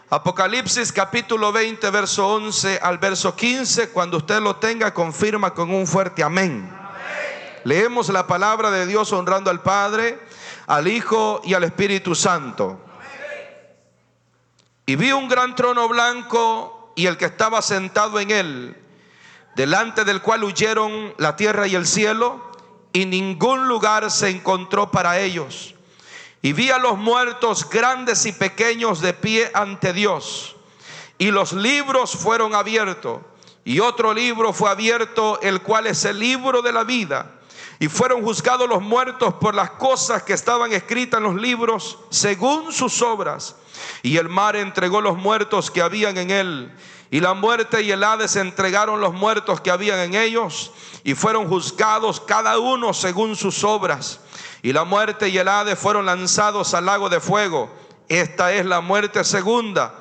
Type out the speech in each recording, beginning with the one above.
Apocalipsis capítulo 20, verso 11 al verso 15. Cuando usted lo tenga, confirma con un fuerte amén. Leemos la palabra de Dios honrando al Padre, al Hijo y al Espíritu Santo. Y vi un gran trono blanco y el que estaba sentado en él, delante del cual huyeron la tierra y el cielo, y ningún lugar se encontró para ellos. Y vi a los muertos grandes y pequeños de pie ante Dios, y los libros fueron abiertos, y otro libro fue abierto, el cual es el libro de la vida. Y fueron juzgados los muertos por las cosas que estaban escritas en los libros, según sus obras. Y el mar entregó los muertos que habían en él, y la muerte y el Hades entregaron los muertos que habían en ellos, y fueron juzgados cada uno según sus obras. Y la muerte y el Hades fueron lanzados al lago de fuego. Esta es la muerte segunda.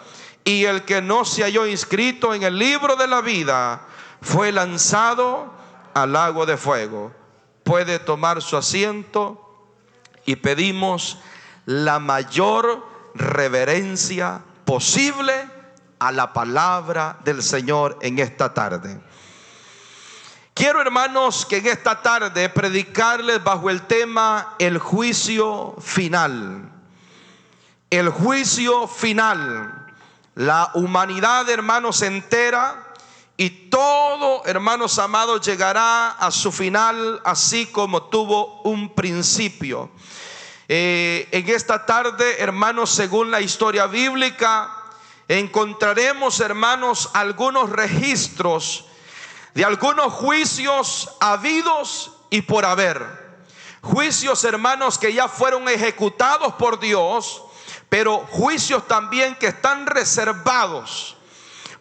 Y el que no se halló inscrito en el libro de la vida fue lanzado al lago de fuego. Puede tomar su asiento y pedimos la mayor reverencia posible a la palabra del Señor en esta tarde. Quiero, hermanos, que en esta tarde predicarles bajo el tema el juicio final. El juicio final. La humanidad, hermanos, entera y todo, hermanos amados, llegará a su final así como tuvo un principio. En esta tarde, hermanos, según la historia bíblica, encontraremos, hermanos, algunos registros de algunos juicios habidos y por haber. Juicios, hermanos, que ya fueron ejecutados por Dios, pero juicios también que están reservados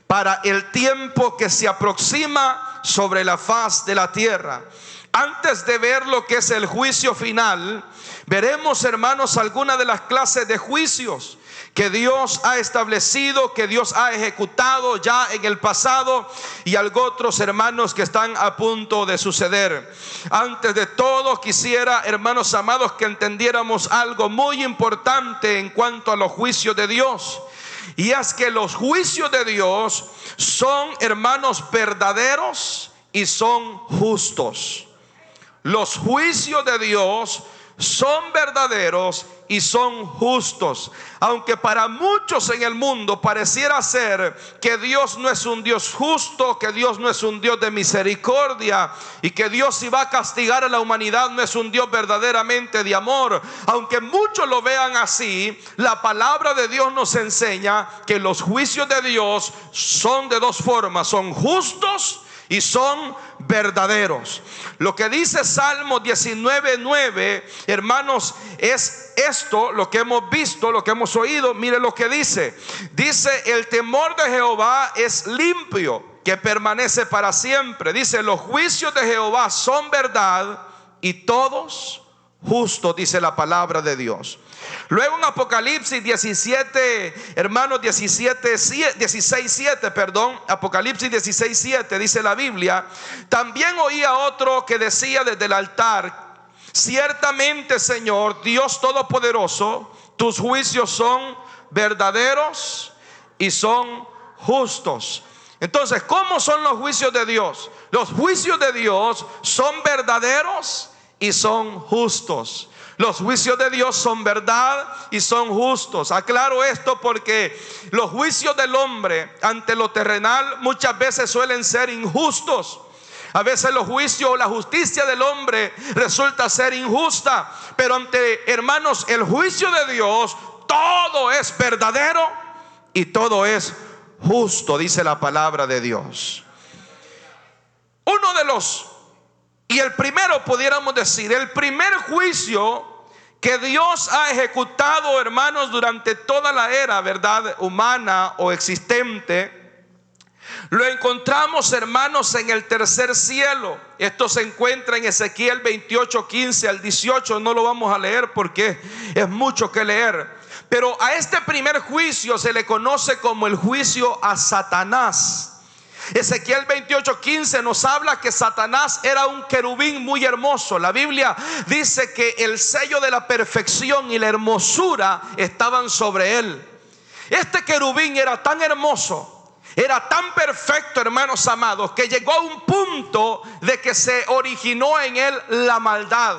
para el tiempo que se aproxima sobre la faz de la tierra. Antes de ver lo que es el juicio final, veremos, hermanos, algunas de las clases de juicios que Dios ha establecido, que Dios ha ejecutado ya en el pasado, y algo otros, hermanos, que están a punto de suceder. Antes de todo, quisiera, hermanos amados, que entendiéramos algo muy importante en cuanto a los juicios de Dios. Y es que los juicios de Dios son, hermanos, verdaderos y son justos. Los juicios de Dios son verdaderos y son justos. Aunque para muchos en el mundo pareciera ser que Dios no es un Dios justo, que Dios no es un Dios de misericordia, y que Dios, si va a castigar a la humanidad, no es un Dios verdaderamente de amor. Aunque muchos lo vean así, la palabra de Dios nos enseña que los juicios de Dios son de dos formas: son justos y son verdaderos. Lo que dice Salmo 19:9, hermanos, es esto lo que hemos visto, lo que hemos oído. Mire lo que dice. Dice: el temor de Jehová es limpio, que permanece para siempre. Dice: los juicios de Jehová son verdad y todos justos, dice la palabra de Dios. Luego en Apocalipsis 17, hermanos, 16:7, perdón, Apocalipsis 16:7 dice la Biblia: también oí a otro que decía desde el altar: ciertamente, Señor Dios Todopoderoso, tus juicios son verdaderos y son justos. Entonces, ¿cómo son los juicios de Dios? Los juicios de Dios son verdaderos y son justos. Los juicios de Dios son verdad y son justos. Aclaro esto porque los juicios del hombre ante lo terrenal muchas veces suelen ser injustos. A veces los juicios o la justicia del hombre resulta ser injusta. Pero ante, hermanos, el juicio de Dios, todo es verdadero y todo es justo, dice la palabra de Dios. Uno de los, y el primero, pudiéramos decir, el primer juicio que Dios ha ejecutado, hermanos, durante toda la era, ¿verdad?, humana o existente, lo encontramos, hermanos, en el tercer cielo. Esto se encuentra en Ezequiel 28:15 al 18. No lo vamos a leer porque es mucho que leer. Pero a este primer juicio se le conoce como el juicio a Satanás. Ezequiel 28:15 nos habla que Satanás era un querubín muy hermoso. La Biblia dice que el sello de la perfección y la hermosura estaban sobre él. Este querubín era tan hermoso, era tan perfecto, hermanos amados, que llegó a un punto de que se originó en él la maldad.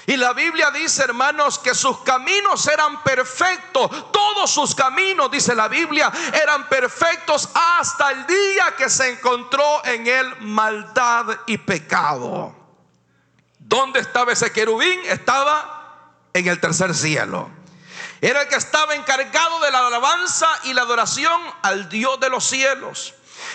Y la Biblia dice, hermanos, que sus caminos eran perfectos. Todos sus caminos, dice la Biblia, eran perfectos hasta el día que se encontró en él maldad y pecado. ¿Dónde estaba ese querubín? Estaba en el tercer cielo. Era el que estaba encargado de la alabanza y la adoración al Dios de los cielos.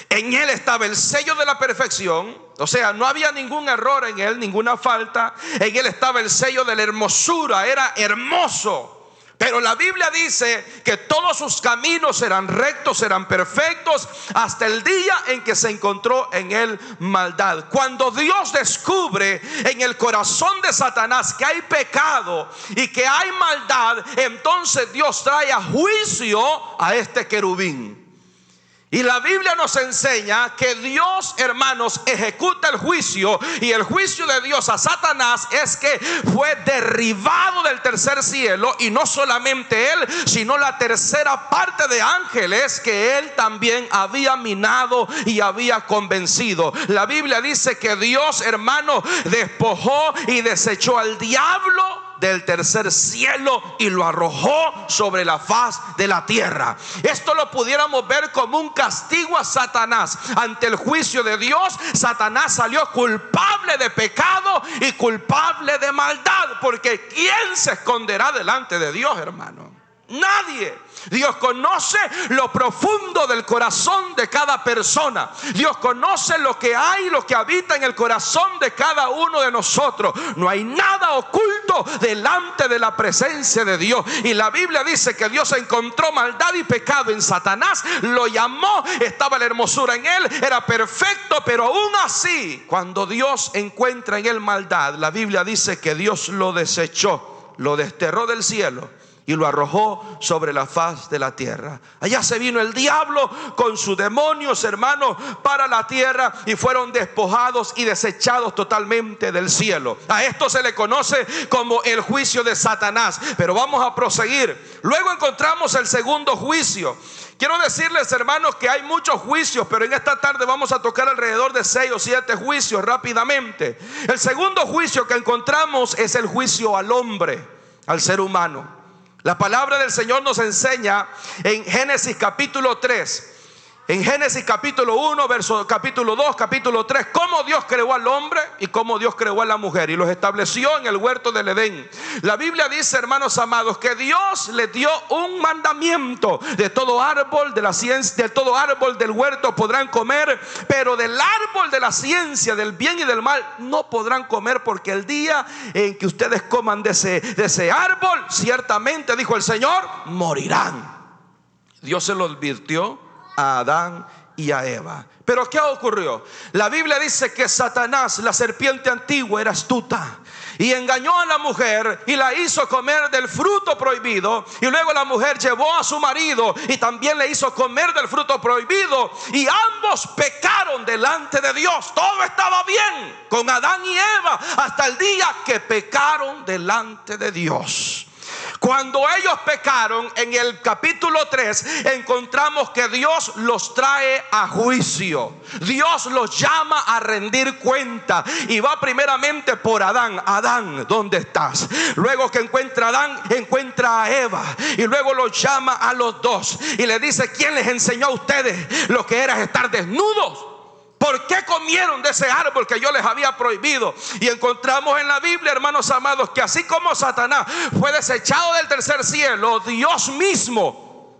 En él estaba el sello de la perfección. O sea, no había ningún error en él, ninguna falta. En él estaba el sello de la hermosura. Era hermoso. Pero la Biblia dice que todos sus caminos eran rectos, eran perfectos, hasta el día en que se encontró en él maldad. Cuando Dios descubre en el corazón de Satanás que hay pecado y que hay maldad, entonces Dios trae a juicio a este querubín. Y la Biblia nos enseña que Dios, hermanos, ejecuta el juicio. Y el juicio de Dios a Satanás es que fue derribado del tercer cielo. Y no solamente él, sino la tercera parte de ángeles que él también había minado y había convencido. La Biblia dice que Dios, hermano, despojó y desechó al diablo del tercer cielo y lo arrojó sobre la faz de la tierra. Esto lo pudiéramos ver como un castigo a Satanás. Ante el juicio de Dios, Satanás salió culpable de pecado y culpable de maldad, porque ¿quién se esconderá delante de Dios, hermano? Nadie. Dios conoce lo profundo del corazón de cada persona. Dios conoce lo que hay, lo que habita en el corazón de cada uno de nosotros. No hay nada oculto delante de la presencia de Dios. Y la Biblia dice que Dios encontró maldad y pecado en Satanás, lo llamó, estaba la hermosura en él, era perfecto, pero aún así, cuando Dios encuentra en él maldad, la Biblia dice que Dios lo desechó, lo desterró del cielo y lo arrojó sobre la faz de la tierra. Allá se vino el diablo con sus demonios, hermanos, para la tierra, y fueron despojados y desechados totalmente del cielo. A esto se le conoce como el juicio de Satanás. Pero vamos a proseguir. Luego encontramos el segundo juicio. Quiero decirles, hermanos, que hay muchos juicios, pero en esta tarde vamos a tocar alrededor de 6 o 7 juicios rápidamente. El segundo juicio que encontramos es el juicio al hombre, al ser humano. La palabra del Señor nos enseña en Génesis capítulo 3, en Génesis capítulo 1, verso capítulo 2, capítulo 3, cómo Dios creó al hombre y cómo Dios creó a la mujer y los estableció en el huerto del Edén. La Biblia dice, hermanos amados, que Dios les dio un mandamiento: de todo árbol de la ciencia, de todo árbol del huerto podrán comer, pero del árbol de la ciencia del bien y del mal no podrán comer, porque el día en que ustedes coman de ese árbol, ciertamente, dijo el Señor, morirán. Dios se lo advirtió a Adán y a Eva. Pero ¿qué ocurrió? La Biblia dice que Satanás, la serpiente antigua, era astuta y engañó a la mujer y la hizo comer del fruto prohibido. Y luego la mujer llevó a su marido y también le hizo comer del fruto prohibido, y ambos pecaron delante de Dios. Todo estaba bien con Adán y Eva hasta el día que pecaron delante de Dios. Cuando ellos pecaron, en el capítulo 3 encontramos que Dios los trae a juicio. Dios los llama a rendir cuenta y va primeramente por Adán. Adán, ¿dónde estás? Luego que encuentra a Adán, encuentra a Eva y luego los llama a los dos y le dice: ¿quién les enseñó a ustedes lo que era estar desnudos? ¿Por qué comieron de ese árbol que yo les había prohibido? Y encontramos en la Biblia, hermanos amados, que así como Satanás fue desechado del tercer cielo, Dios mismo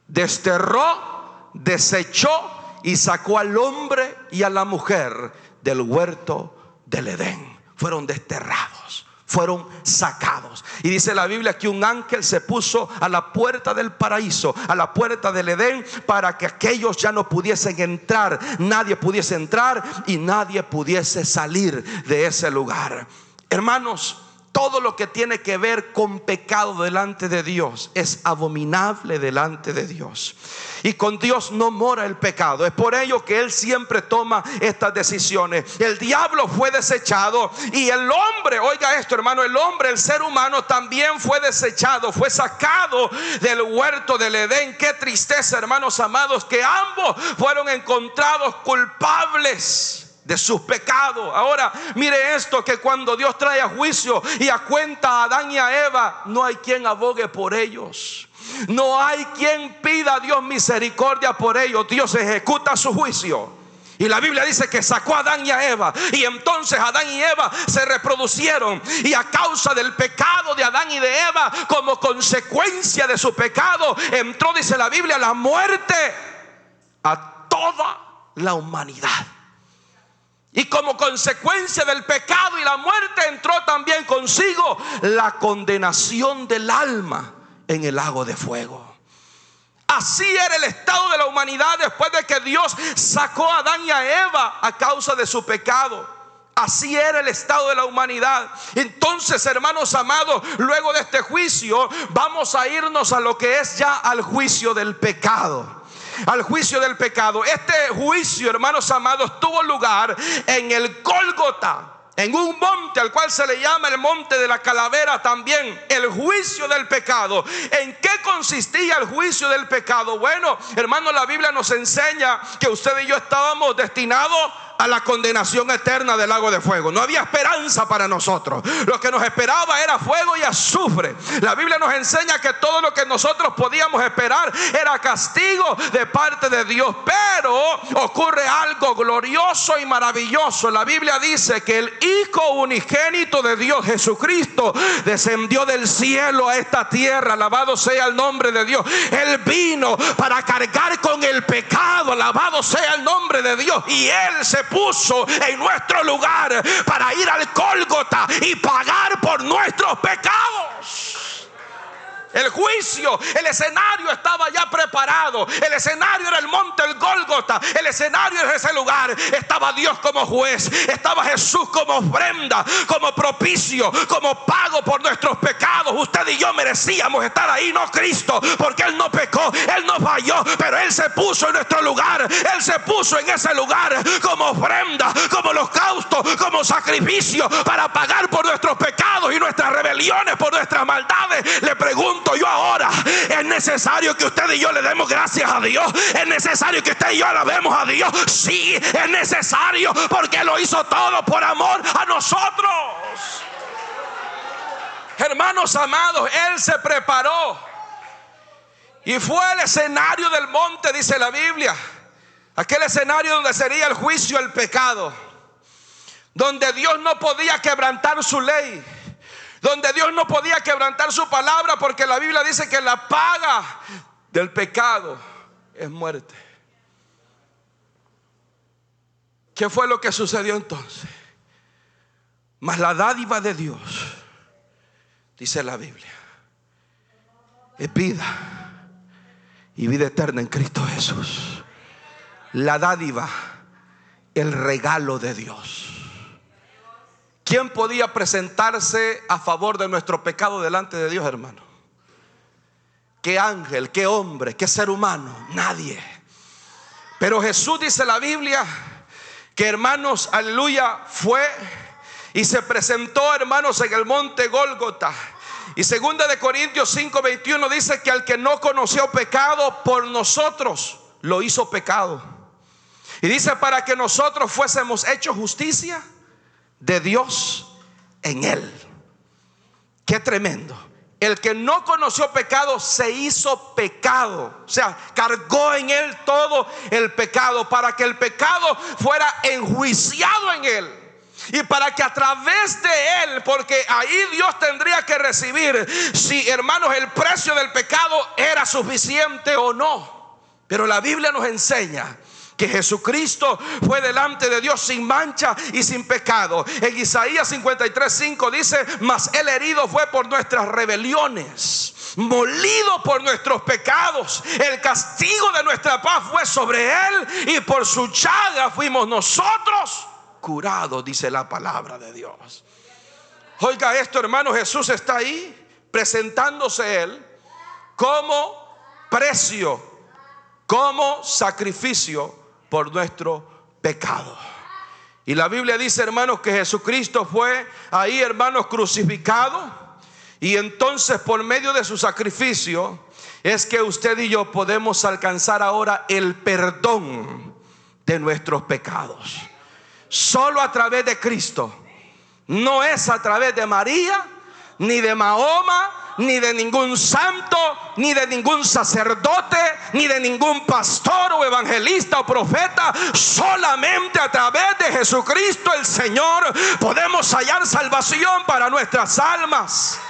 desterró, desechó y sacó al hombre y a la mujer del huerto del Edén. Fueron desterrados, fueron sacados. Y dice la Biblia que un ángel se puso a la puerta del paraíso, a la puerta del Edén, para que aquellos ya no pudiesen entrar, nadie pudiese entrar y nadie pudiese salir de ese lugar. Hermanos, Todo lo que tiene que ver con pecado delante de Dios es abominable delante de Dios. Y con Dios no mora el pecado. Es por ello que Él siempre toma estas decisiones. El diablo fue desechado y el hombre, oiga esto hermano, el hombre, el ser humano también fue desechado, fue sacado del huerto del Edén. Qué tristeza, hermanos amados, que ambos fueron encontrados culpables de sus pecados. Ahora mire esto, que cuando Dios trae a juicio y a cuenta a Adán y a Eva, no hay quien abogue por ellos. No hay quien pida a Dios misericordia por ellos. Dios ejecuta su juicio. Y la Biblia dice que sacó a Adán y a Eva. Y entonces Adán y Eva se reproducieron. Y a causa del pecado de Adán y de Eva, como consecuencia de su pecado, entró, dice la Biblia, la muerte a toda la humanidad. Y como consecuencia del pecado y la muerte, entró también consigo la condenación del alma en el lago de fuego. Así era el estado de la humanidad después de que Dios sacó a Adán y a Eva a causa de su pecado. Así era el estado de la humanidad. Entonces, hermanos amados, luego de este juicio vamos a irnos a lo que es ya al juicio del pecado. Al juicio del pecado. Este juicio, hermanos amados, tuvo lugar en el Gólgota, en un monte al cual se le llama el monte de la calavera también. El juicio del pecado. ¿En qué consistía el juicio del pecado? Bueno, hermanos, la Biblia nos enseña que usted y yo estábamos destinados a la condenación eterna del lago de fuego. No había esperanza para nosotros. Lo que nos esperaba era fuego y azufre. La Biblia nos enseña que todo lo que nosotros podíamos esperar era castigo de parte de Dios. Pero ocurre algo glorioso y maravilloso. La Biblia dice que el Hijo unigénito de Dios, Jesucristo, descendió del cielo a esta tierra. Alabado sea el nombre de Dios. Él vino para cargar con el pecado. Alabado sea el nombre de Dios. Y Él se puso en nuestro lugar para ir al Gólgota y pagar por nuestros pecados. El juicio, el escenario estaba ya preparado. El escenario era el monte del Gólgota. El escenario era ese lugar. Estaba Dios como juez. Estaba Jesús como ofrenda, como propicio, como pago por nuestros pecados. Usted y yo merecíamos estar ahí, no Cristo, porque Él no pecó, Él no falló, pero Él se puso en nuestro lugar. Él se puso en ese lugar como ofrenda, como holocausto, como sacrificio, para pagar por nuestros pecados y nuestras rebeliones, por nuestras maldades. Le pregunto yo ahora, ¿es necesario que usted y yo le demos gracias a Dios? ¿Es necesario que usted y yo alabemos a Dios? Sí, es necesario, porque lo hizo todo por amor a nosotros. Hermanos amados, Él se preparó y fue el escenario del monte, dice la Biblia. Aquel escenario donde sería el juicio, el pecado, donde Dios no podía quebrantar su ley, donde Dios no podía quebrantar su palabra, porque la Biblia dice que la paga del pecado es muerte. ¿Qué fue lo que sucedió entonces? Mas la dádiva de Dios, dice la Biblia, es vida y vida eterna en Cristo Jesús. La dádiva, el regalo de Dios. ¿Quién podía presentarse a favor de nuestro pecado delante de Dios, hermano? ¿Qué ángel, qué hombre, qué ser humano? Nadie. Pero Jesús, dice la Biblia, que, hermanos, aleluya, fue y se presentó, hermanos, en el monte Gólgota. Y 2 Corintios 5:21 dice que al que no conoció pecado, por nosotros lo hizo pecado. Y dice, para que nosotros fuésemos hechos justicia de Dios en Él. Qué tremendo. El que no conoció pecado se hizo pecado. O sea, cargó en Él todo el pecado, para que el pecado fuera enjuiciado en Él. Y para que a través de Él, porque ahí Dios tendría que recibir si, hermanos, el precio del pecado era suficiente o no. Pero la Biblia nos enseña que Jesucristo fue delante de Dios sin mancha y sin pecado. En Isaías 53:5 dice: mas Él herido fue por nuestras rebeliones, molido por nuestros pecados. El castigo de nuestra paz fue sobre Él, y por su llaga fuimos nosotros curados, dice la palabra de Dios. Oiga esto, hermano, Jesús está ahí presentándose Él como precio, como sacrificio por nuestro pecado. Y la Biblia dice, hermanos, que Jesucristo fue ahí, hermanos, crucificado. Y entonces por medio de su sacrificio es que usted y yo podemos alcanzar ahora el perdón de nuestros pecados. Solo a través de Cristo. No es a través de María, ni de Mahoma, ni de ningún santo, ni de ningún sacerdote, ni de ningún pastor o evangelista o profeta. Solamente a través de Jesucristo el Señor podemos hallar salvación para nuestras almas.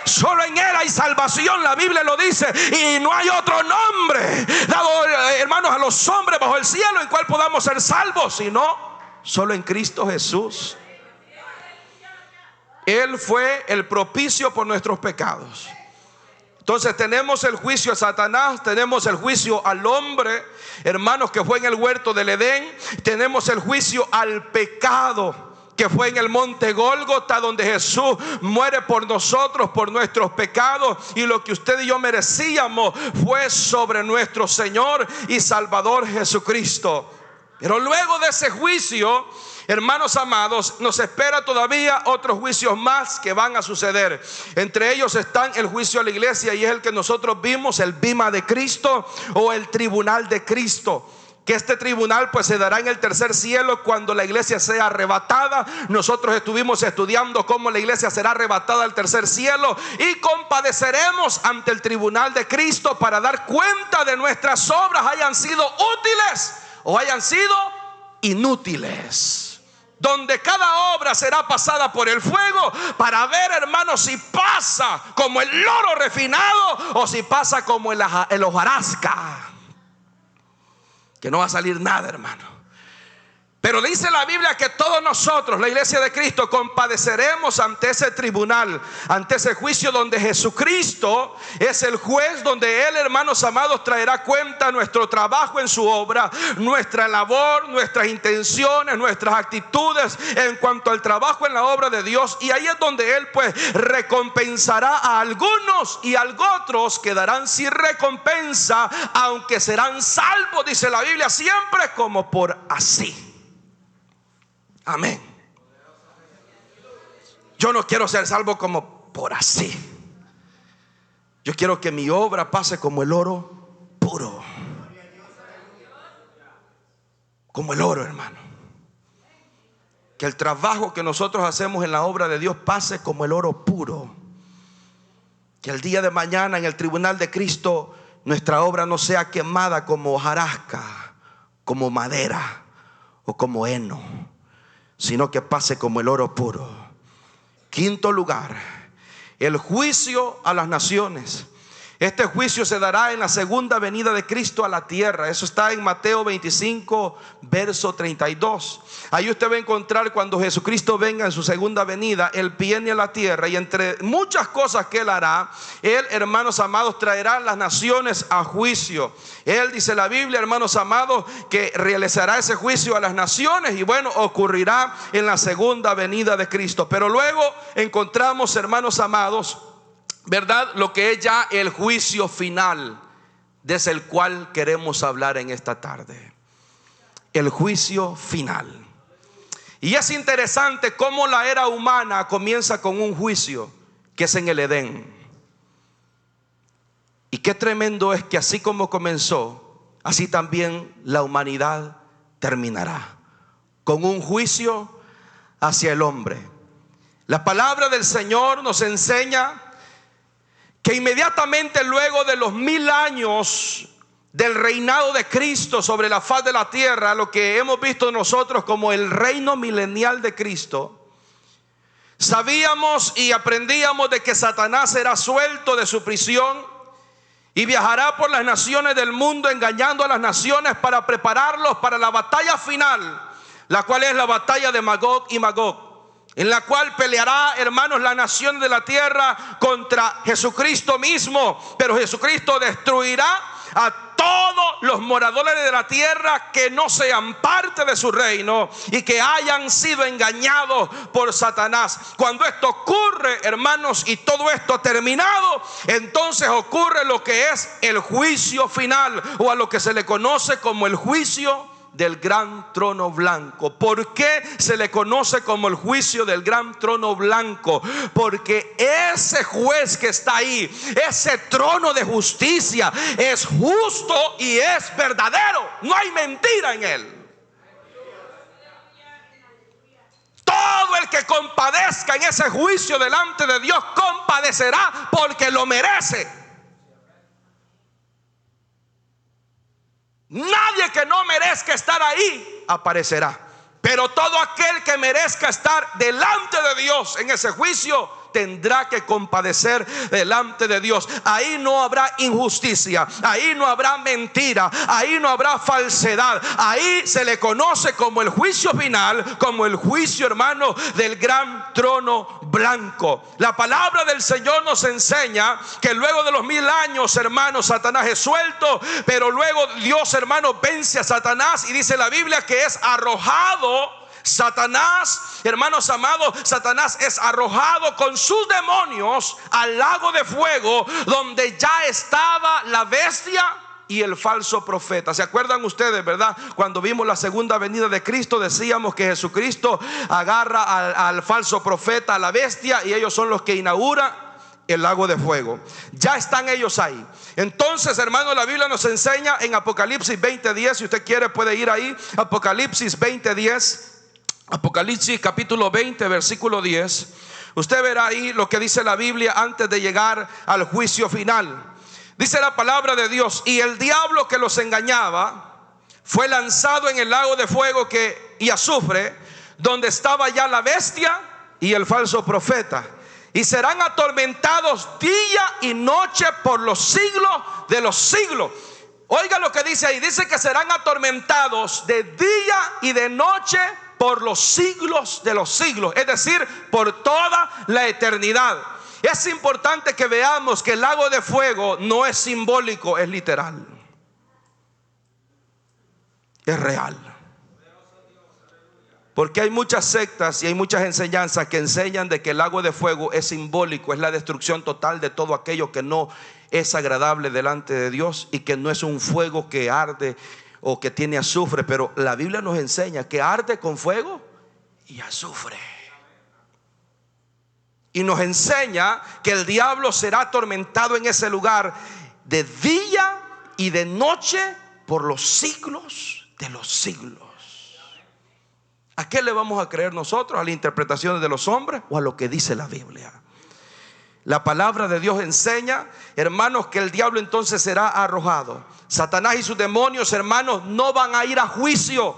Solo en Él hay salvación, la Biblia lo dice, y no hay otro nombre dado, hermanos, a los hombres bajo el cielo en cual podamos ser salvos, sino solo en Cristo Jesús. Él fue el propicio por nuestros pecados. Entonces tenemos el juicio a Satanás, tenemos el juicio al hombre, hermanos, que fue en el huerto del Edén. Tenemos el juicio al pecado, que fue en el monte Gólgota, donde Jesús muere por nosotros, por nuestros pecados. Y lo que usted y yo merecíamos fue sobre nuestro Señor y Salvador Jesucristo. Pero luego de ese juicio, hermanos amados, nos espera todavía otros juicios más que van a suceder. Entre ellos están el juicio a la iglesia, y es el que nosotros vimos, el bima de Cristo o el tribunal de Cristo. Que este tribunal pues se dará en el tercer cielo cuando la iglesia sea arrebatada. Nosotros estuvimos estudiando cómo la iglesia será arrebatada al tercer cielo, y compadeceremos ante el tribunal de Cristo para dar cuenta de nuestras obras, hayan sido útiles o hayan sido inútiles. Donde cada obra será pasada por el fuego para ver, hermanos, si pasa como el oro refinado o si pasa como el hojarasca, que no va a salir nada, hermano. Pero dice la Biblia que todos nosotros, la iglesia de Cristo, compadeceremos ante ese tribunal, ante ese juicio donde Jesucristo es el juez, donde Él, hermanos amados, traerá cuenta nuestro trabajo en su obra, nuestra labor, nuestras intenciones, nuestras actitudes en cuanto al trabajo en la obra de Dios. Y ahí es donde Él pues recompensará a algunos, y a otros quedarán sin recompensa, aunque serán salvos, dice la Biblia, siempre como por así. Amén. Yo no quiero ser salvo como por así. Yo quiero que mi obra pase como el oro puro. Como el oro, hermano. Que el trabajo que nosotros hacemos en la obra de Dios pase como el oro puro. Que el día de mañana en el tribunal de Cristo nuestra obra no sea quemada como hojarasca, como madera o como heno, sino que pase como el oro puro. Quinto lugar, el juicio a las naciones. Este juicio se dará en la segunda venida de Cristo a la tierra. Eso está en Mateo 25, verso 32. Ahí usted va a encontrar cuando Jesucristo venga en su segunda venida, Él viene a la tierra, y entre muchas cosas que Él hará, Él, hermanos amados, traerá las naciones a juicio. Él, dice la Biblia, hermanos amados, que realizará ese juicio a las naciones, y bueno, ocurrirá en la segunda venida de Cristo. Pero luego encontramos, hermanos amados, ¿verdad?, lo que es ya el juicio final, desde el cual queremos hablar en esta tarde. El juicio final. Y es interesante cómo la era humana comienza con un juicio que es en el Edén. Y qué tremendo es que así como comenzó, así también la humanidad terminará, con un juicio hacia el hombre. La palabra del Señor nos enseña que inmediatamente luego de los 1000 años del reinado de Cristo sobre la faz de la tierra, lo que hemos visto nosotros como el reino milenial de Cristo, sabíamos y aprendíamos de que Satanás será suelto de su prisión y viajará por las naciones del mundo, engañando a las naciones para prepararlos para la batalla final, la cual es la batalla de Magog y Magog, en la cual peleará, hermanos, la nación de la tierra contra Jesucristo mismo. Pero Jesucristo destruirá a todos los moradores de la tierra que no sean parte de su reino y que hayan sido engañados por Satanás. Cuando esto ocurre, hermanos, y todo esto terminado, entonces ocurre lo que es el juicio final, o a lo que se le conoce como el juicio del gran trono blanco. ¿Por qué se le conoce como el juicio del gran trono blanco? Porque ese juez que está ahí, ese trono de justicia, es justo y es verdadero. No hay mentira en él. Todo el que compadezca en ese juicio delante de Dios compadecerá porque lo merece. Nadie que no merezca estar ahí aparecerá. Pero todo aquel que merezca estar delante de Dios en ese juicio tendrá que compadecer delante de Dios. Ahí no habrá injusticia, ahí no habrá mentira, ahí no habrá falsedad. Ahí se le conoce como el juicio final, como el juicio, hermano, del gran trono blanco. La palabra del Señor nos enseña que luego de los 1000 años, hermanos, Satanás es suelto, pero luego Dios, hermano, vence a Satanás, y dice la Biblia que es arrojado. Satanás, hermanos amados, Satanás es arrojado con sus demonios al lago de fuego, donde ya estaba la bestia y el falso profeta. ¿Se acuerdan ustedes, verdad? Cuando vimos la segunda venida de Cristo, decíamos que Jesucristo agarra al falso profeta, a la bestia, y ellos son los que inauguran el lago de fuego. Ya están ellos ahí. Entonces, hermano, la Biblia nos enseña en Apocalipsis 20:10. Si usted quiere puede ir ahí, Apocalipsis 20:10. Apocalipsis capítulo 20 versículo 10. Usted verá ahí lo que dice la Biblia antes de llegar al juicio final. Dice la palabra de Dios: y el diablo que los engañaba fue lanzado en el lago de fuego y azufre, donde estaba ya la bestia y el falso profeta, y serán atormentados día y noche por los siglos de los siglos. Oiga lo que dice ahí. Dice que serán atormentados de día y de noche por los siglos de los siglos, es decir, por toda la eternidad. Es importante que veamos que el lago de fuego no es simbólico, es literal, es real. Porque hay muchas sectas y hay muchas enseñanzas que enseñan de que el lago de fuego es simbólico, es la destrucción total de todo aquello que no es agradable delante de Dios, y que no es un fuego que arde o que tiene azufre. Pero la Biblia nos enseña que arde con fuego y azufre. Y nos enseña que el diablo será atormentado en ese lugar de día y de noche por los siglos de los siglos. ¿A qué le vamos a creer nosotros? ¿A las interpretaciones de los hombres o a lo que dice la Biblia? La palabra de Dios enseña, hermanos, que el diablo entonces será arrojado. Satanás y sus demonios, hermanos, no van a ir a juicio,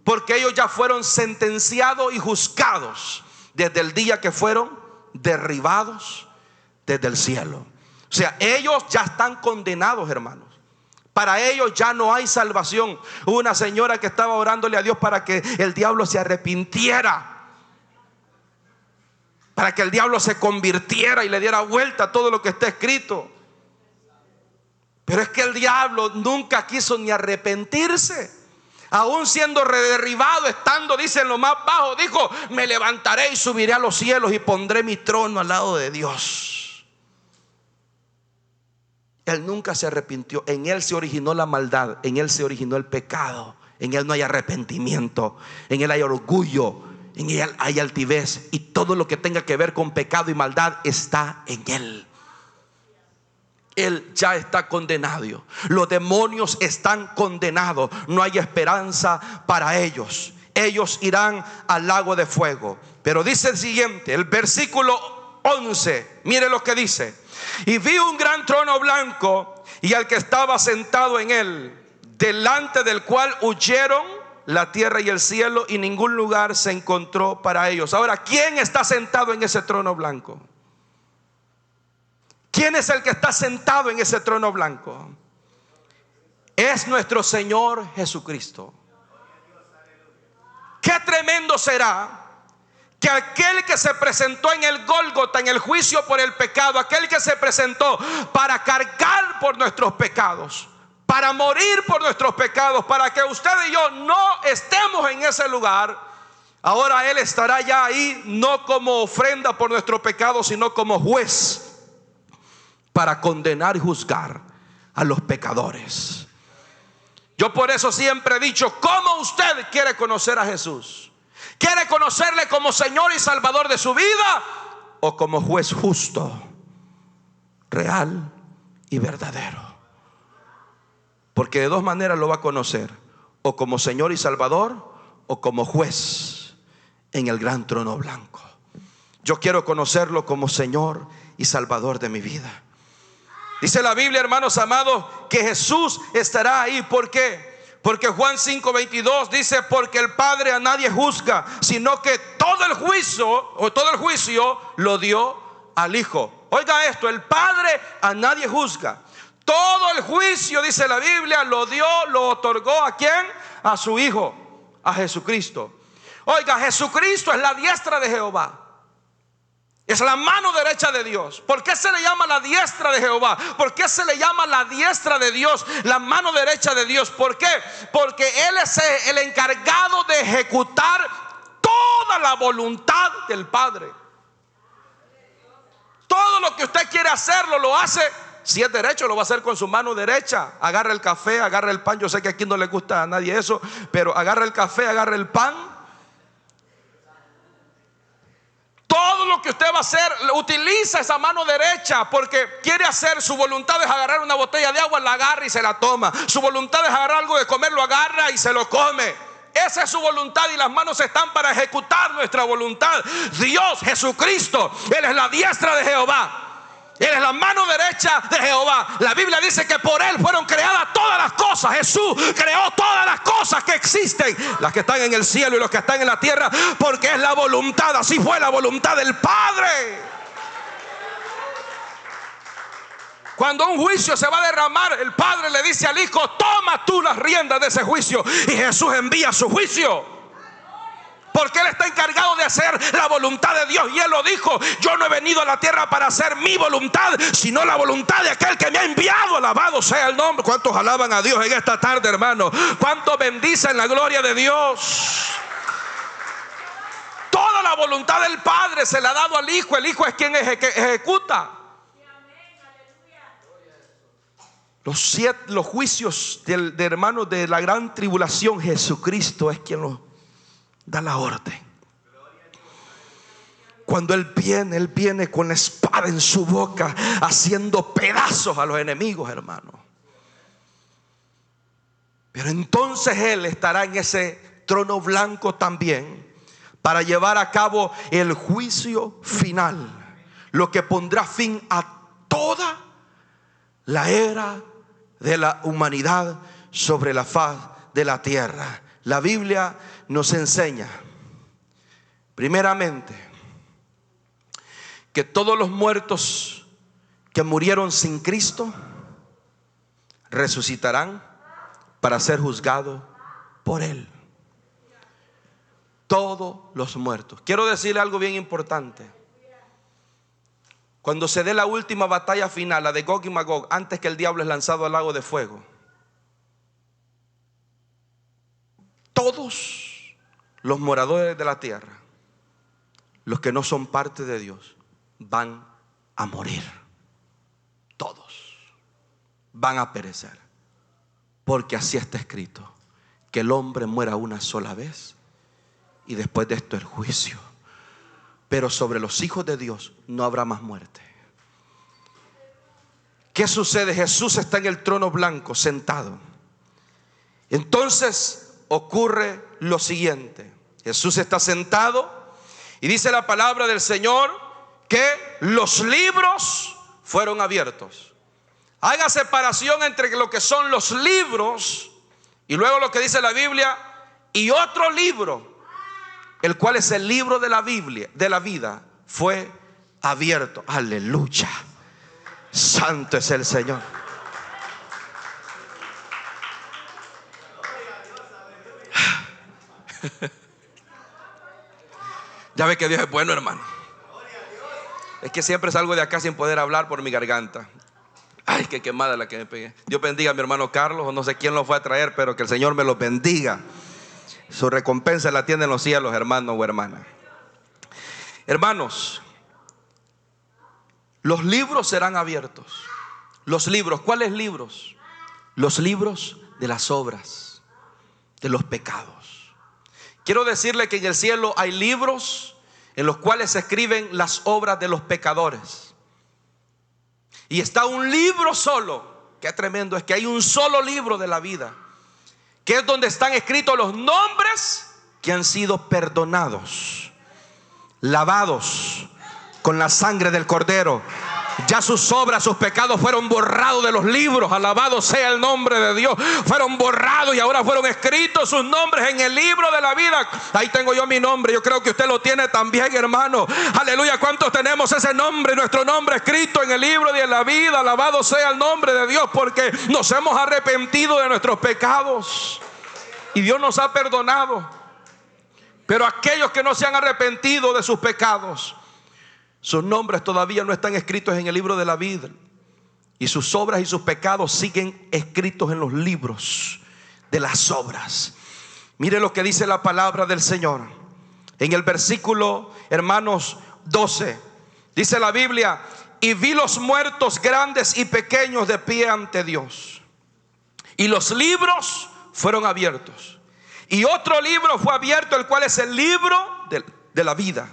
porque ellos ya fueron sentenciados y juzgados desde el día que fueron derribados desde el cielo. O sea, ellos ya están condenados, hermanos. Para ellos ya no hay salvación. Hubo una señora que estaba orándole a Dios para que el diablo se arrepintiera, para que el diablo se convirtiera y le diera vuelta a todo lo que está escrito. Pero es que el diablo nunca quiso ni arrepentirse. Aún siendo derribado, estando, dice, en lo más bajo, dijo: me levantaré y subiré a los cielos y pondré mi trono al lado de Dios. Él nunca se arrepintió. En él se originó la maldad, en él se originó el pecado. En él no hay arrepentimiento, en él hay orgullo, en él hay altivez, y todo lo que tenga que ver con pecado y maldad está en él. Él ya está condenado. Los demonios están condenados. No hay esperanza para ellos. Ellos irán al lago de fuego. Pero dice el siguiente, el versículo 11. Mire lo que dice: y vi un gran trono blanco y al que estaba sentado en él, delante del cual huyeron la tierra y el cielo, y ningún lugar se encontró para ellos. Ahora, ¿quién está sentado en ese trono blanco? ¿Quién es el que está sentado en ese trono blanco? Es nuestro Señor Jesucristo. Qué tremendo será que aquel que se presentó en el Gólgota, en el juicio por el pecado, aquel que se presentó para cargar por nuestros pecados, para morir por nuestros pecados, para que usted y yo no estemos en ese lugar. Ahora Él estará ya ahí, no como ofrenda por nuestro pecado, sino como juez para condenar y juzgar a los pecadores. Yo por eso siempre he dicho: ¿cómo usted quiere conocer a Jesús? ¿Quiere conocerle como Señor y Salvador de su vida, o como juez justo, real y verdadero? Porque de dos maneras lo va a conocer: o como Señor y Salvador, o como juez en el gran trono blanco. Yo quiero conocerlo como Señor y Salvador de mi vida. Dice la Biblia, hermanos amados, que Jesús estará ahí. ¿Por qué? Porque Juan 5:22 dice: porque el Padre a nadie juzga, sino que todo el juicio lo dio al Hijo. Oiga esto: el Padre a nadie juzga. Todo el juicio, dice la Biblia, lo otorgó ¿a quién? A su Hijo, a Jesucristo. Oiga, Jesucristo es la diestra de Jehová. Es la mano derecha de Dios. ¿Por qué se le llama la diestra de Jehová? ¿Por qué se le llama la diestra de Dios, la mano derecha de Dios? ¿Por qué? Porque Él es el encargado de ejecutar toda la voluntad del Padre. Todo lo que usted quiere hacerlo, lo hace. Si es derecho, lo va a hacer con su mano derecha. Agarra el café, agarra el pan. Yo sé que aquí no le gusta a nadie eso, pero agarra el café, agarra el pan. Todo lo que usted va a hacer, utiliza esa mano derecha, porque quiere hacer. Su voluntad es agarrar una botella de agua, la agarra y se la toma. Su voluntad es agarrar algo de comer, lo agarra y se lo come. Esa es su voluntad, y las manos están para ejecutar nuestra voluntad. Dios, Jesucristo, Él es la diestra de Jehová. Él es la mano derecha de Jehová. La Biblia dice que por Él fueron creadas todas las cosas. Jesús creó todas las cosas que existen, las que están en el cielo y los que están en la tierra, porque es la voluntad. Así fue la voluntad del Padre. Cuando un juicio se va a derramar, el Padre le dice al Hijo: toma tú las riendas de ese juicio. Y Jesús envía su juicio, porque Él está encargado de hacer la voluntad de Dios. Y Él lo dijo: yo no he venido a la tierra para hacer mi voluntad, sino la voluntad de aquel que me ha enviado. Alabado sea el nombre. ¿Cuántos alaban a Dios en esta tarde, hermano? ¿Cuántos bendicen la gloria de Dios? Toda la voluntad del Padre se la ha dado al Hijo. El Hijo es quien ejecuta. Los juicios de hermanos de la gran tribulación, Jesucristo es quien los da la orden. Cuando Él viene con la espada en su boca, haciendo pedazos a los enemigos, hermano. Pero entonces Él estará en ese trono blanco también, para llevar a cabo el juicio final, lo que pondrá fin a toda la era de la humanidad sobre la faz de la tierra. La Biblia nos enseña, primeramente, que todos los muertos que murieron sin Cristo resucitarán para ser juzgados por Él. Todos los muertos. Quiero decirle algo bien importante. Cuando se dé la última batalla final, la de Gog y Magog, antes que el diablo es lanzado al lago de fuego, todos los moradores de la tierra, los que no son parte de Dios, van a morir. Todos van a perecer, porque así está escrito, que el hombre muera una sola vez y después de esto el juicio. Pero sobre los hijos de Dios no habrá más muerte. ¿Qué sucede? Jesús está en el trono blanco sentado. Entonces ocurre lo siguiente: Jesús está sentado y dice la palabra del Señor que los libros fueron abiertos. Haga separación entre lo que son los libros y luego lo que dice la Biblia y otro libro, el cual es el libro de la Biblia, de la vida, fue abierto. Aleluya. Santo es el Señor. Ya ve que Dios es bueno, hermano. Es que siempre salgo de acá sin poder hablar por mi garganta. Ay, Ay, qué quemada la que me pegué. Dios bendiga a mi hermano Carlos, o no sé quién lo fue a traer, pero que el Señor me los bendiga. Su recompensa la tiene en los cielos, hermano o hermana. Hermanos, los libros serán abiertos. Los libros, ¿cuáles libros? Los libros de las obras, de los pecados. Quiero decirle que en el cielo hay libros en los cuales se escriben las obras de los pecadores. Y está un libro solo. Qué tremendo es que hay un solo libro de la vida, que es donde están escritos los nombres que han sido perdonados, lavados con la sangre del Cordero. Ya sus obras, sus pecados fueron borrados de los libros. Alabado sea el nombre de Dios. Fueron borrados y ahora fueron escritos sus nombres en el libro de la vida. Ahí tengo yo mi nombre. Yo creo que usted lo tiene también, hermano. Aleluya. ¿Cuántos tenemos ese nombre? Nuestro nombre escrito en el libro de la vida. Alabado sea el nombre de Dios, porque nos hemos arrepentido de nuestros pecados y Dios nos ha perdonado. Pero aquellos que no se han arrepentido de sus pecados, sus nombres todavía no están escritos en el libro de la vida, y sus obras y sus pecados siguen escritos en los libros de las obras. Mire lo que dice la palabra del Señor en el versículo, hermanos, 12. Dice la Biblia: y vi los muertos grandes y pequeños de pie ante Dios, y los libros fueron abiertos, y otro libro fue abierto, el cual es el libro de la vida.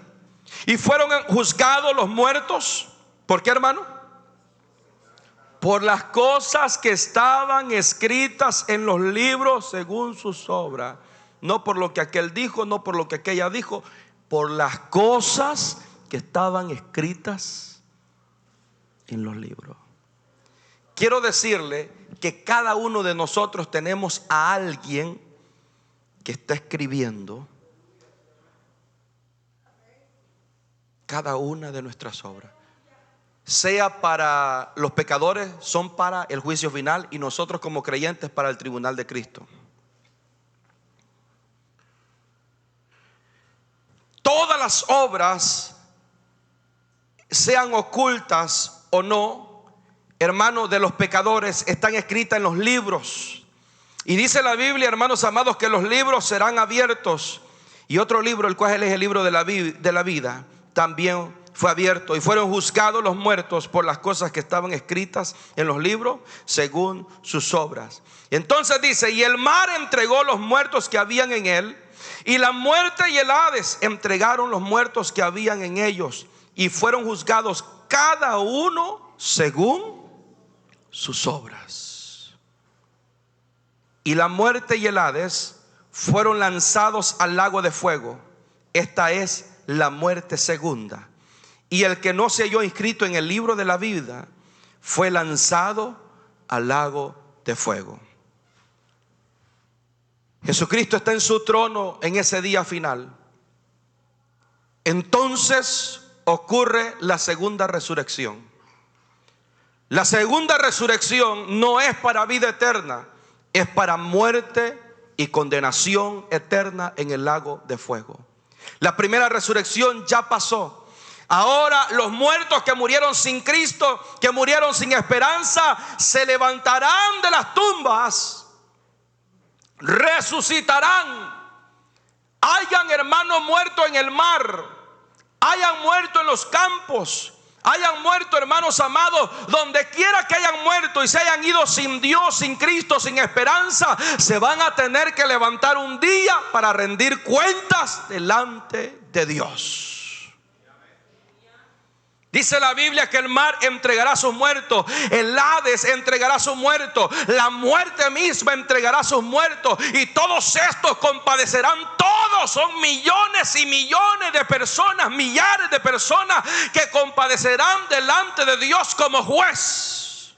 Y fueron juzgados los muertos. ¿Por qué, hermano? Por las cosas que estaban escritas en los libros según sus obras. No por lo que aquel dijo, no por lo que aquella dijo, por las cosas que estaban escritas en los libros. Quiero decirle que cada uno de nosotros tenemos a alguien que está escribiendo cada una de nuestras obras. Sea para los pecadores, son para el juicio final, y nosotros como creyentes para el tribunal de Cristo. Todas las obras, sean ocultas o no, hermanos, de los pecadores, están escritas en los libros. Y dice la Biblia, hermanos amados, que los libros serán abiertos. Y otro libro, el cual es el libro de la vida, también fue abierto, y fueron juzgados los muertos por las cosas que estaban escritas en los libros según sus obras. Entonces dice: y el mar entregó los muertos que habían en él, y la muerte y el Hades entregaron los muertos que habían en ellos, y fueron juzgados cada uno según sus obras. Y la muerte y el Hades fueron lanzados al lago de fuego. Esta es la muerte segunda. Y el que no se halló inscrito en el libro de la vida fue lanzado al lago de fuego. Jesucristo está en su trono en ese día final. Entonces ocurre la segunda resurrección. La segunda resurrección no es para vida eterna, es para muerte y condenación eterna en el lago de fuego. La primera resurrección ya pasó. Ahora los muertos que murieron sin Cristo, que murieron sin esperanza, se levantarán de las tumbas, resucitarán. Hayan, hermanos, muerto en el mar, hayan muerto en los campos, hayan muerto, hermanos amados, donde quiera que hayan muerto y se hayan ido sin Dios, sin Cristo, sin esperanza, se van a tener que levantar un día para rendir cuentas delante de Dios. Dice la Biblia que el mar entregará a sus muertos, el Hades entregará a sus muertos, la muerte misma entregará a sus muertos, y todos estos compadecerán. Todos son millones y millones de personas, millares de personas que compadecerán delante de Dios como juez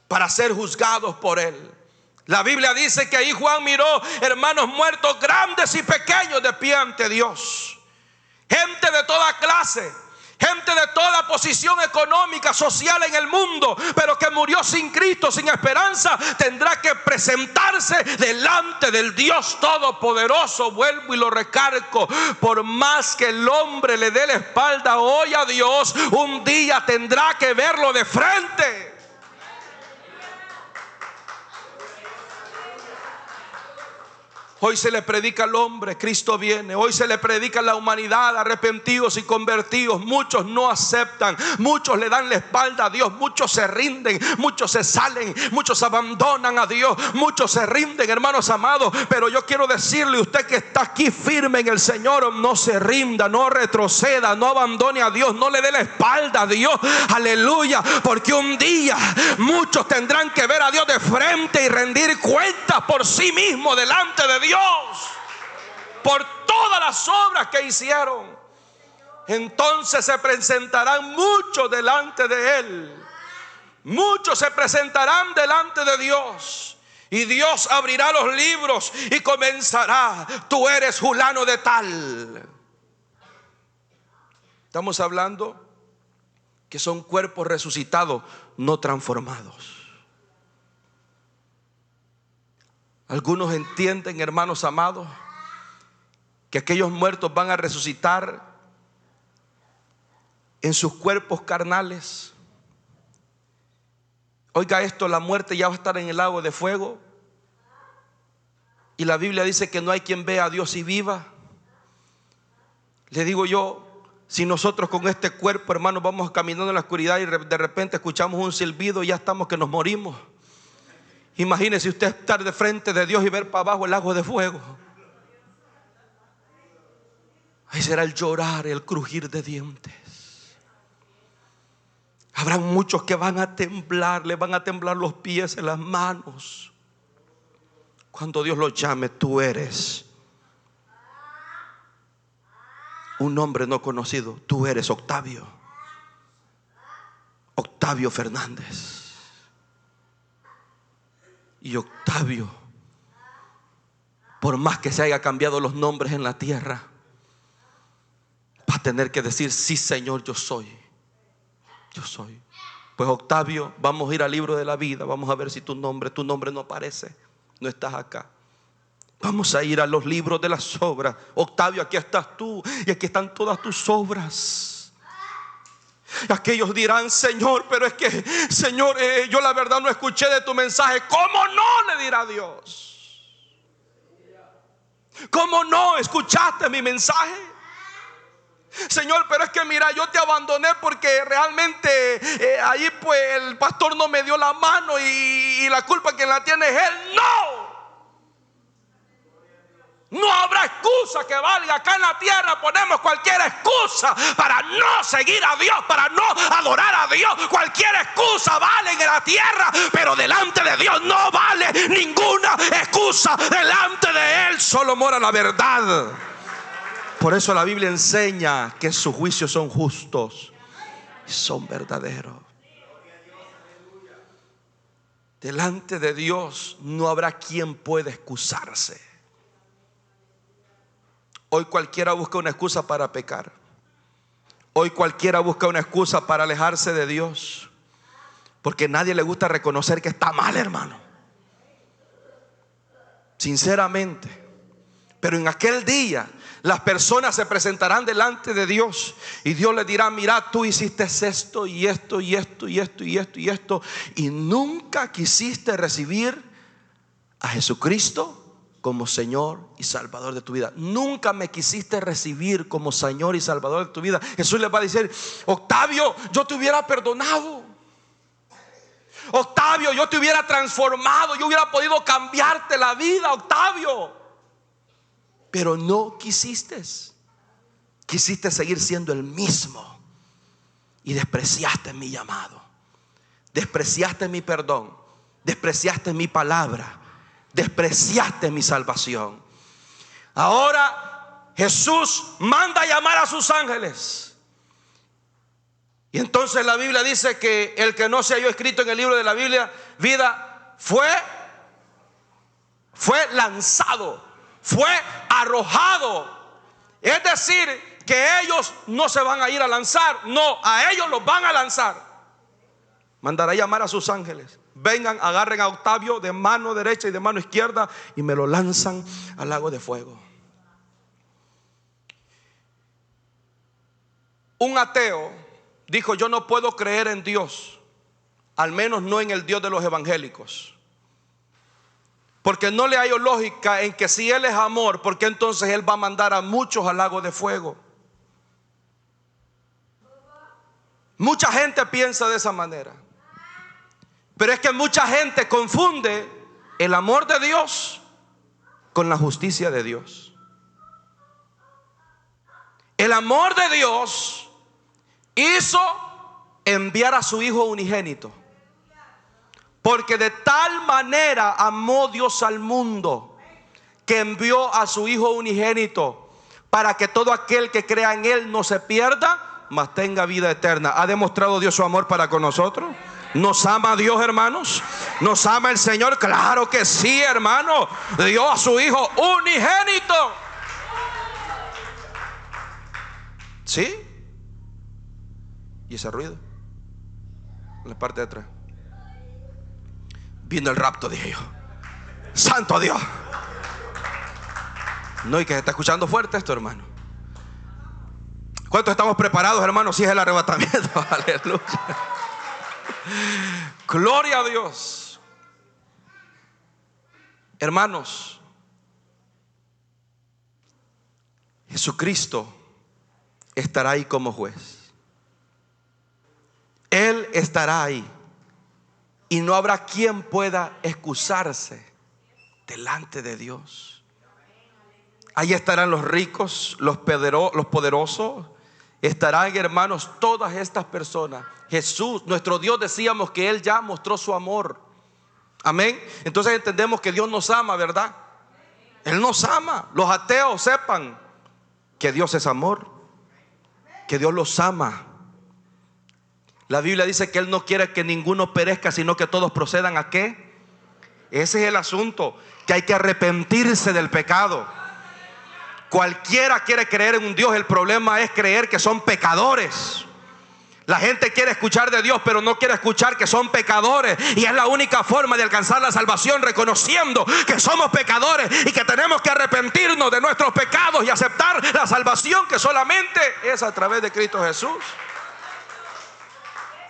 para ser juzgados por él. La Biblia dice que ahí Juan miró, hermanos, muertos grandes y pequeños de pie ante Dios, gente de toda clase, gente de toda posición económica, social en el mundo, pero que murió sin Cristo, sin esperanza, tendrá que presentarse delante del Dios Todopoderoso. Vuelvo y lo recargo: por más que el hombre le dé la espalda hoy a Dios, un día tendrá que verlo de frente. Hoy se le predica al hombre, Cristo viene. Hoy se le predica a la humanidad, arrepentidos y convertidos. Muchos no aceptan, muchos le dan la espalda a Dios, muchos se rinden, muchos se salen, muchos abandonan a Dios, muchos se rinden, hermanos amados. Pero yo quiero decirle, usted que está aquí firme en el Señor, no se rinda, no retroceda, no abandone a Dios, no le dé la espalda a Dios. Aleluya, porque un día muchos tendrán que ver a Dios de frente y rendir cuentas por sí mismos delante de Dios por todas las obras que hicieron. Entonces se presentarán muchos delante de Él. Muchos se presentarán delante de Dios. Y Dios abrirá los libros y comenzará: tú eres fulano de tal. Estamos hablando que son cuerpos resucitados, no transformados. Algunos entienden, hermanos amados, que aquellos muertos van a resucitar en sus cuerpos carnales. Oiga esto, la muerte ya va a estar en el lago de fuego. Y la Biblia dice que no hay quien vea a Dios y viva. Le digo yo, si nosotros con este cuerpo, hermanos, vamos caminando en la oscuridad y de repente escuchamos un silbido y ya estamos que nos morimos. Imagínese usted estar de frente de Dios y ver para abajo el lago de fuego. Ahí será el llorar, el crujir de dientes. Habrán muchos que van a temblar, les van a temblar los pies y las manos. Cuando Dios los llame: tú eres un nombre no conocido, tú eres Octavio, Octavio Fernández. Y Octavio, por más que se haya cambiado los nombres en la tierra, va a tener que decir: sí, Señor, yo soy. Yo soy. Pues Octavio, vamos a ir al libro de la vida. Vamos a ver si tu nombre no aparece, no estás acá. Vamos a ir a los libros de las obras. Octavio, aquí estás tú y aquí están todas tus obras. Aquellos dirán: Señor, pero es que, Señor, yo la verdad no escuché de tu mensaje. ¿Cómo no?, le dirá Dios. ¿Cómo no escuchaste mi mensaje? Señor, pero es que mira, yo te abandoné porque realmente ahí pues el pastor no me dio la mano y la culpa quien la tiene es él. No. No habrá excusa que valga. Acá en la tierra ponemos cualquier excusa para no seguir a Dios, para no adorar a Dios. Cualquier excusa vale en la tierra, pero delante de Dios no vale ninguna excusa. Delante de Él solo mora la verdad. Por eso la Biblia enseña que sus juicios son justos y son verdaderos. Delante de Dios no habrá quien pueda excusarse. Hoy cualquiera busca una excusa para pecar. Hoy cualquiera busca una excusa para alejarse de Dios, porque a nadie le gusta reconocer que está mal, hermano. Sinceramente. Pero en aquel día las personas se presentarán delante de Dios y Dios les dirá: mira, tú hiciste esto y esto y esto y esto y esto y esto, y nunca quisiste recibir a Jesucristo como Señor y Salvador de tu vida. Nunca me quisiste recibir como Señor y Salvador de tu vida. Jesús les va a decir: Octavio, yo te hubiera perdonado. Octavio, yo te hubiera transformado. Yo hubiera podido cambiarte la vida, Octavio. Pero no quisiste. Quisiste seguir siendo el mismo. Y despreciaste mi llamado. Despreciaste mi perdón. Despreciaste mi palabra. Despreciaste mi salvación. Ahora Jesús manda a llamar a sus ángeles. Y entonces la Biblia dice que el que no se halló escrito en el libro de la Biblia vida fue lanzado, fue arrojado. Es decir, que ellos no se van a ir a lanzar. No, a ellos los van a lanzar. Mandará a llamar a sus ángeles. Vengan, agarren a Octavio de mano derecha y de mano izquierda y me lo lanzan al lago de fuego. Un ateo dijo: yo no puedo creer en Dios, al menos no en el Dios de los evangélicos. Porque no le hallo lógica en que si Él es amor, ¿por qué entonces Él va a mandar a muchos al lago de fuego? Mucha gente piensa de esa manera. Pero es que mucha gente confunde el amor de Dios con la justicia de Dios. El amor de Dios hizo enviar a su Hijo unigénito. Porque de tal manera amó Dios al mundo, que envió a su Hijo unigénito, para que todo aquel que crea en Él no se pierda, mas tenga vida eterna. ¿Ha demostrado Dios su amor para con nosotros? ¿Nos ama Dios, hermanos? ¿Nos ama el Señor? Claro que sí, hermano. Dio a su Hijo unigénito. ¿Sí? ¿Y ese ruido? En la parte de atrás. Vino el rapto, dije yo. Santo Dios. No, y que se está escuchando fuerte esto, hermano. ¿Cuántos estamos preparados, hermano? Si es el arrebatamiento. Aleluya. Gloria a Dios. Hermanos, Jesucristo estará ahí como juez. Él estará ahí. Y no habrá quien pueda excusarse delante de Dios. Ahí estarán los ricos, los poderosos. Estarán, hermanos, todas estas personas. Jesús, nuestro Dios, decíamos que Él ya mostró su amor. Amén. Entonces entendemos que Dios nos ama, ¿verdad? Él nos ama. Los ateos sepan que Dios es amor, que Dios los ama. La Biblia dice que Él no quiere que ninguno perezca, sino que todos procedan ¿a qué? Ese es el asunto, que hay que arrepentirse del pecado. Cualquiera quiere creer en un Dios, el problema es creer que son pecadores. La gente quiere escuchar de Dios, pero no quiere escuchar que son pecadores. Y es la única forma de alcanzar la salvación, reconociendo que somos pecadores y que tenemos que arrepentirnos de nuestros pecados y aceptar la salvación que solamente es a través de Cristo Jesús.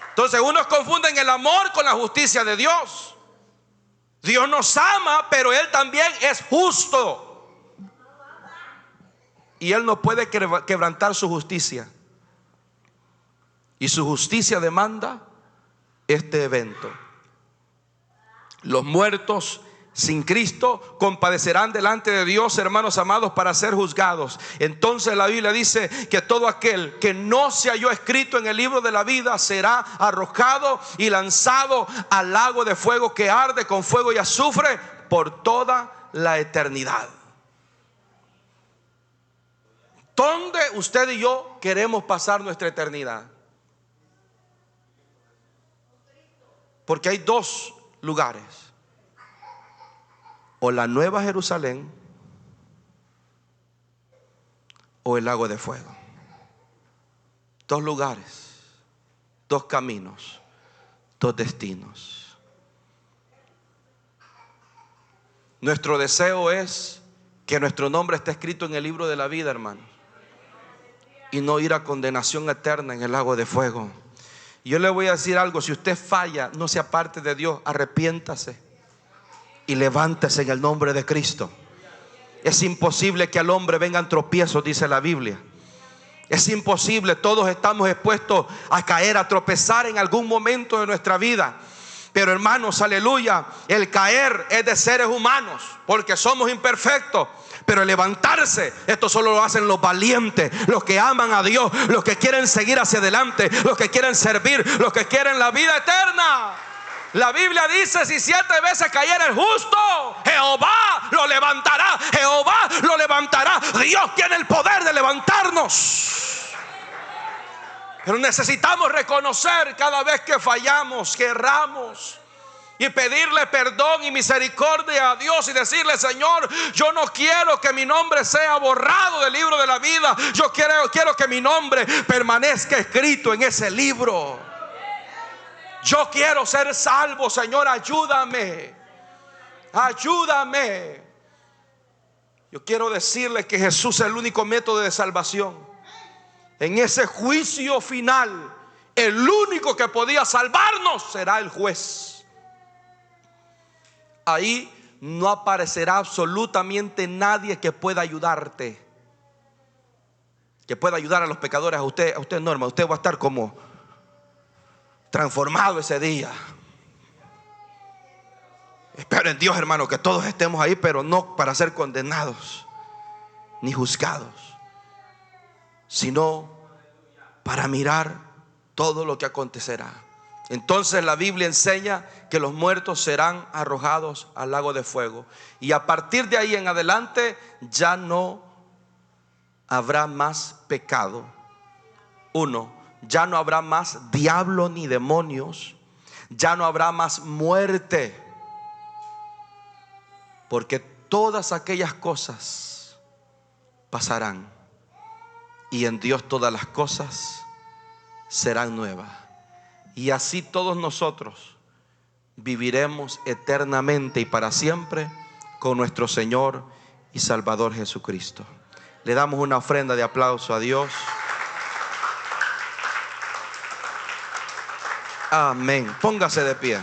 Entonces unos confunden el amor con la justicia de Dios. Dios nos ama, pero Él también es justo. Y Él no puede quebrantar su justicia. Y su justicia demanda este evento. Los muertos sin Cristo compadecerán delante de Dios, hermanos amados, para ser juzgados. Entonces la Biblia dice que todo aquel que no se halló escrito en el libro de la vida será arrojado y lanzado al lago de fuego que arde con fuego y azufre por toda la eternidad. ¿Dónde usted y yo queremos pasar nuestra eternidad? Porque hay dos lugares: o la Nueva Jerusalén o el lago de fuego. Dos lugares, dos caminos, dos destinos. Nuestro deseo es que nuestro nombre esté escrito en el libro de la vida, hermanos, y no ir a condenación eterna en el lago de fuego. Y yo le voy a decir algo: si usted falla, no se aparte de Dios, arrepiéntase y levántese en el nombre de Cristo. Es imposible que al hombre vengan tropiezos, dice la Biblia. Es imposible, todos estamos expuestos a caer, a tropezar en algún momento de nuestra vida. Pero hermanos, aleluya, el caer es de seres humanos, porque somos imperfectos. Pero el levantarse, esto solo lo hacen los valientes, los que aman a Dios, los que quieren seguir hacia adelante, los que quieren servir, los que quieren la vida eterna. La Biblia dice: si 7 veces cayera el justo, Jehová lo levantará. Jehová lo levantará. Dios tiene el poder de levantarnos. Pero necesitamos reconocer cada vez que fallamos, que erramos, y pedirle perdón y misericordia a Dios y decirle: Señor, yo no quiero que mi nombre sea borrado del libro de la vida. Yo quiero que mi nombre permanezca escrito en ese libro. Yo quiero ser salvo, Señor, ayúdame. Ayúdame. Yo quiero decirle que Jesús es el único método de salvación. En ese juicio final, el único que podía salvarnos será el juez. Ahí no aparecerá absolutamente nadie que pueda ayudarte, que pueda ayudar a los pecadores. A usted no, hermano. Usted va a estar como transformado ese día. Espero en Dios, hermano, que todos estemos ahí, pero no para ser condenados ni juzgados, sino para mirar todo lo que acontecerá. Entonces la Biblia enseña que los muertos serán arrojados al lago de fuego, y a partir de ahí en adelante ya no habrá más pecado. Ya no habrá más diablo ni demonios, ya no habrá más muerte, porque todas aquellas cosas pasarán, y en Dios todas las cosas serán nuevas. Y así todos nosotros viviremos eternamente y para siempre con nuestro Señor y Salvador Jesucristo. Le damos una ofrenda de aplauso a Dios. Amén. Póngase de pie.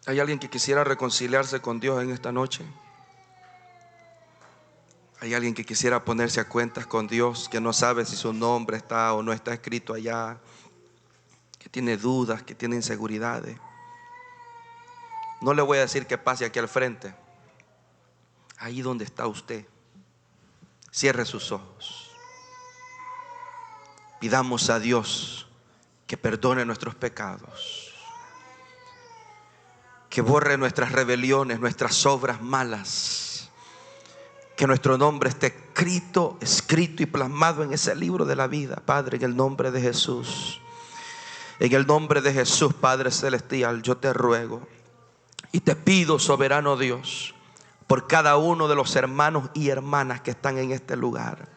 ¿Hay alguien que quisiera reconciliarse con Dios en esta noche? ¿Hay alguien que quisiera ponerse a cuentas con Dios, que no sabe si su nombre está o no está escrito allá, que tiene dudas, que tiene inseguridades? No le voy a decir que pase aquí al frente. Ahí donde está usted, cierre sus ojos. Pidamos a Dios que perdone nuestros pecados, que borre nuestras rebeliones, nuestras obras malas, que nuestro nombre esté escrito y plasmado en ese libro de la vida. Padre, en el nombre de Jesús, en el nombre de Jesús, Padre celestial, yo te ruego y te pido, soberano Dios, por cada uno de los hermanos y hermanas que están en este lugar.